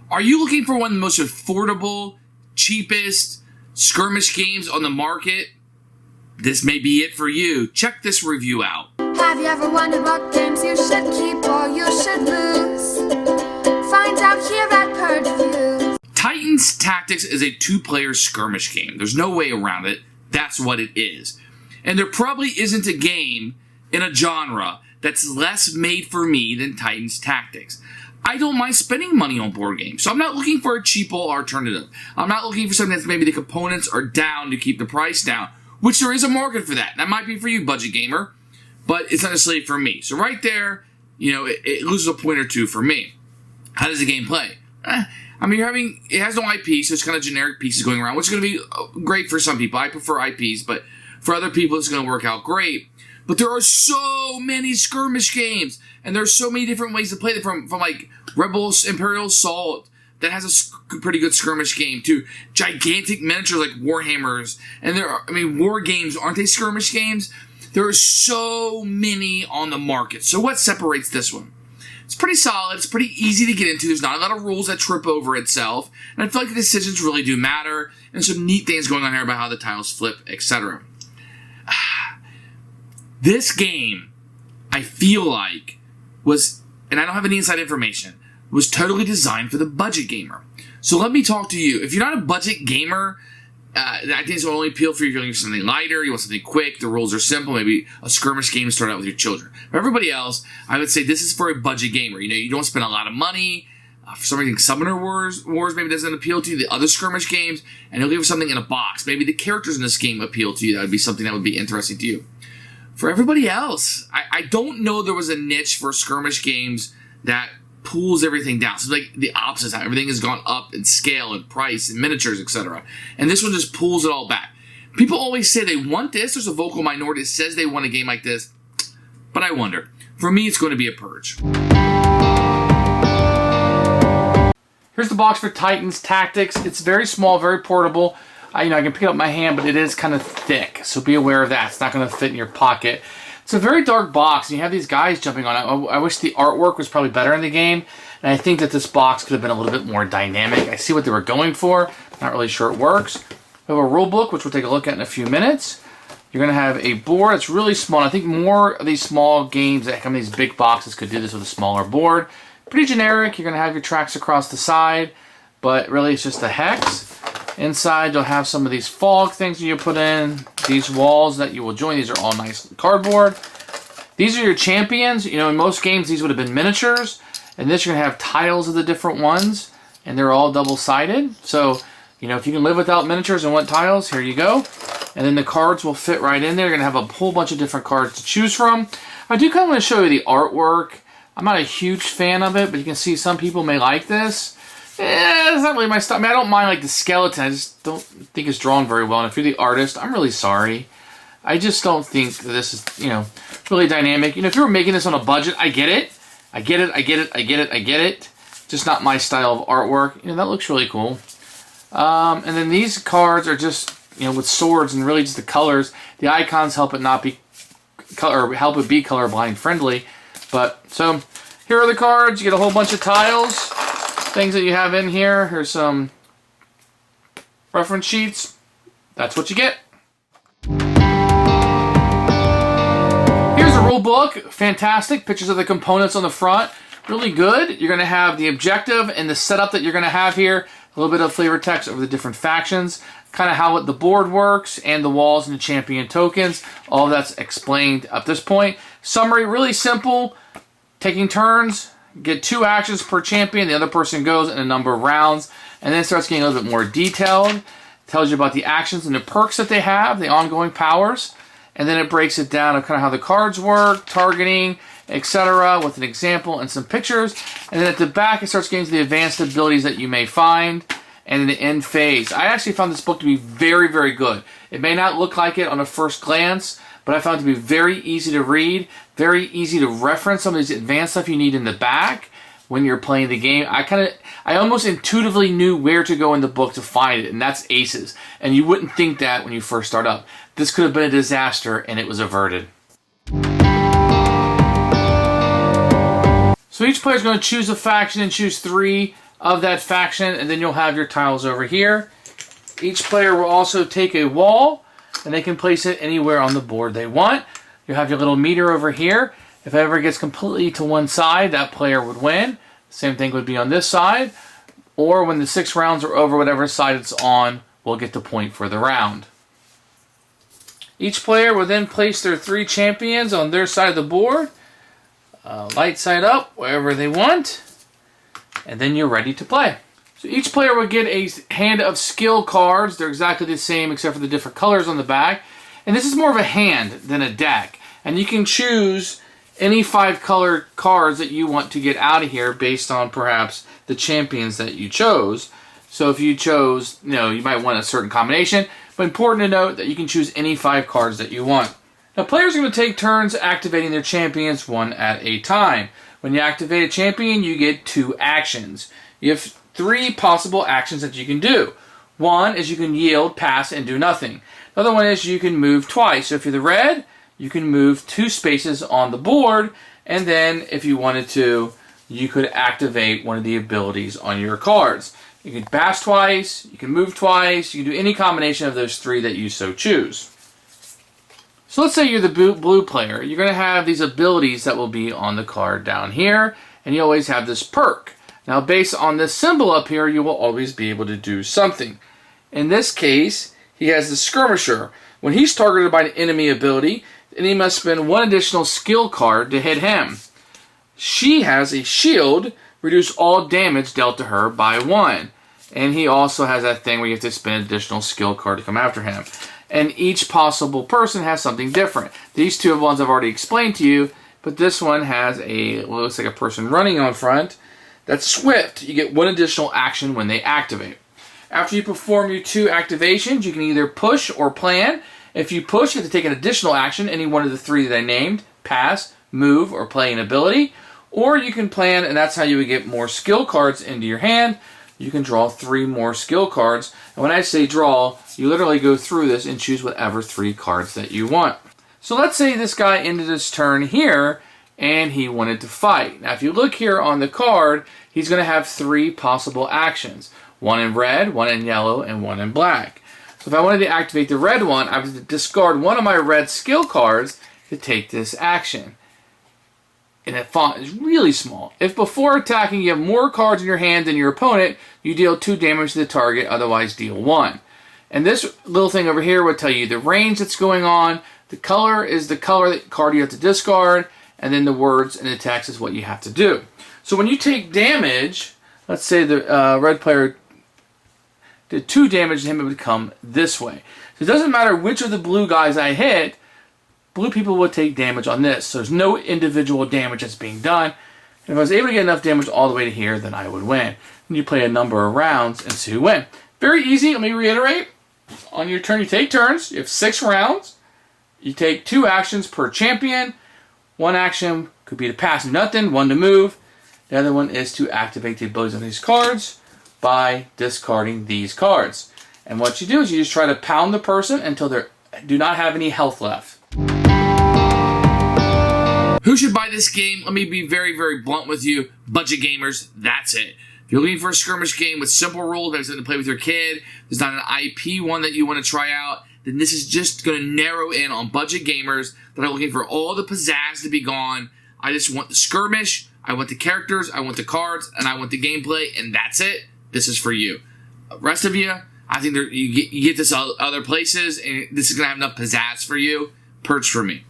Are you looking for one of the most affordable, cheapest skirmish games on the market? This may be it for you. Check this review out. Have you ever wondered what games you should keep or you should lose? Find out here at Purge Reviews. Titans Tactics is a 2-player skirmish game. There's no way around it. That's what it is. And there probably isn't a game in a genre that's less made for me than Titans Tactics. I don't mind spending money on board games, so I'm not looking for a cheapo alternative. I'm not looking for something that's maybe the components are down to keep the price down, which there is a market for that. That might be for you, budget gamer, but it's not necessarily for me. So right there, it loses a point or two for me. How does the game play? I mean, it has no IP, so it's kind of generic pieces going around, which is going to be great for some people. I prefer IPs, but for other people, it's going to work out great. But there are so many skirmish games, and there's so many different ways to play them, from like Rebels Imperial Assault, that has a pretty good skirmish game, to gigantic miniatures like Warhammers. And war games, aren't they skirmish games? There are so many on the market. So what separates this one? It's pretty solid. It's pretty easy to get into. There's not a lot of rules that trip over itself. And I feel like the decisions really do matter. And some neat things going on here about how the tiles flip, etc. This game, I feel like, was, and I don't have any inside information, was totally designed for the budget gamer. So let me talk to you. If you're not a budget gamer, I think this will only appeal for you if you're looking for something lighter, you want something quick, the rules are simple, maybe a skirmish game to start out with your children. For everybody else, I would say this is for a budget gamer. You don't spend a lot of money. For some reason, Summoner Wars maybe doesn't appeal to you, the other skirmish games, and you'll give something in a box. Maybe the characters in this game appeal to you. That would be something that would be interesting to you. For everybody else, I don't know there was a niche for skirmish games that pulls everything down. So like the opposite, how everything has gone up in scale and price and miniatures, etc. And this one just pulls it all back. People always say they want this. There's a vocal minority that says they want a game like this. But I wonder. For me, it's going to be a Purge. Here's the box for Titans Tactics. It's very small, very portable. I can pick it up in my hand, but it is kind of thick, so be aware of that. It's not going to fit in your pocket. It's a very dark box, and you have these guys jumping on it. I wish the artwork was probably better in the game, and I think that this box could have been a little bit more dynamic. I see what they were going for. Not really sure it works. We have a rule book, which we'll take a look at in a few minutes. You're going to have a board that's really small. I think more of these small games that come in these big boxes could do this with a smaller board. Pretty generic. You're going to have your tracks across the side, but really it's just a hex. Inside, you'll have some of these fog things that you put in. These walls that you will join. These are all nice cardboard. These are your champions. In most games, these would have been miniatures. And this, you're going to have tiles of the different ones. And they're all double-sided. So, if you can live without miniatures and want tiles, here you go. And then the cards will fit right in there. You're going to have a whole bunch of different cards to choose from. I do kind of want to show you the artwork. I'm not a huge fan of it, but you can see some people may like this. It's not really my style. I don't mind the skeleton. I just don't think it's drawn very well. And if you're the artist, I'm really sorry. I just don't think that this is, really dynamic. If you were making this on a budget, I get it. I get it. Just not my style of artwork. That looks really cool. And then these cards are just, with swords and really just the colors. The icons help it not be help it be colorblind friendly. But so here are the cards. You get a whole bunch of tiles. Things that you have in here. Here's some reference sheets. That's what you get. Here's a rule book. Fantastic. Pictures of the components on the front. Really good. You're going to have the objective and the setup that you're going to have here. A little bit of flavor text over the different factions. Kind of how the board works and the walls and the champion tokens. All that's explained at this point. Summary, really simple. Taking turns. Get 2 actions per champion. The other person goes in a number of rounds. And then it starts getting a little bit more detailed. It tells you about the actions and the perks that they have, the ongoing powers. And then it breaks it down of kind of how the cards work, targeting, etc. with an example and some pictures. And then at the back, it starts getting to the advanced abilities that you may find. And then the end phase. I actually found this book to be very, very good. It may not look like it on a first glance, but I found it to be very easy to read, very easy to reference some of these advanced stuff you need in the back when you're playing the game. I almost intuitively knew where to go in the book to find it, and that's aces. And you wouldn't think that when you first start up. This could have been a disaster, and it was averted. So each player is going to choose a faction and choose 3 of that faction, and then you'll have your tiles over here. Each player will also take a wall, and they can place it anywhere on the board they want. You'll have your little meter over here. If it ever gets completely to one side, that player would win. Same thing would be on this side. Or when the 6 rounds are over, whatever side it's on will get the point for the round. Each player will then place their 3 champions on their side of the board. Light side up, wherever they want. And then you're ready to play. So each player will get a hand of skill cards. They're exactly the same except for the different colors on the back. And this is more of a hand than a deck. And you can choose any 5 colored cards that you want to get out of here based on perhaps the champions that you chose. So if you chose, you might want a certain combination. But important to note that you can choose any 5 cards that you want. Now players are going to take turns activating their champions one at a time. When you activate a champion, you get 2 actions. You have 3 possible actions that you can do. One is you can yield, pass, and do nothing. The other one is you can move twice. So if you're the red, you can move 2 spaces on the board, and then if you wanted to, you could activate one of the abilities on your cards. You can pass twice, you can move twice, you can do any combination of those 3 that you so choose. So let's say you're the blue player. You're going to have these abilities that will be on the card down here, and you always have this perk. Now based on this symbol up here, you will always be able to do something. In this case, he has the skirmisher. When he's targeted by an enemy ability, the enemy must spend 1 additional skill card to hit him. She has a shield, reduce all damage dealt to her by 1. And he also has that thing where you have to spend an additional skill card to come after him. And each possible person has something different. These 2 ones I've already explained to you, but this one has looks like a person running on front. That's swift. You get 1 additional action when they activate. After you perform your 2 activations, you can either push or plan. If you push, you have to take an additional action, any one of the 3 that I named, pass, move, or play an ability. Or you can plan, and that's how you would get more skill cards into your hand. You can draw 3 more skill cards. And when I say draw, you literally go through this and choose whatever 3 cards that you want. So let's say this guy ended his turn here, and he wanted to fight. Now if you look here on the card, he's going to have 3 possible actions. 1 in red, 1 in yellow, and 1 in black. So if I wanted to activate the red one, I would discard 1 of my red skill cards to take this action. And that font is really small. If before attacking you have more cards in your hand than your opponent, you deal 2 damage to the target, otherwise deal 1. And this little thing over here would tell you the range that's going on, the color is the color card you have to discard, and then the words and the text is what you have to do. So when you take damage, let's say the red player did 2 damage to him, it would come this way. So it doesn't matter which of the blue guys I hit, blue people will take damage on this. So there's no individual damage that's being done. And if I was able to get enough damage all the way to here, then I would win. And you play a number of rounds and see who win. Very easy. Let me reiterate. On your turn, you take turns. You have 6 rounds. You take 2 actions per champion. 1 action could be to pass nothing, 1 to move. The other one is to activate the abilities on these cards by discarding these cards. And what you do is you just try to pound the person until they do not have any health left. Who should buy this game? Let me be very, very blunt with you. Budget gamers, that's it. If you're looking for a skirmish game with simple rules, there's something to play with your kid, there's not an IP one that you want to try out, then this is just going to narrow in on budget gamers that are looking for all the pizzazz to be gone. I just want the skirmish, I want the characters, I want the cards, and I want the gameplay, and that's it. This is for you. The rest of you, I think you get this other places, and this is going to have enough pizzazz for you. Purge for me.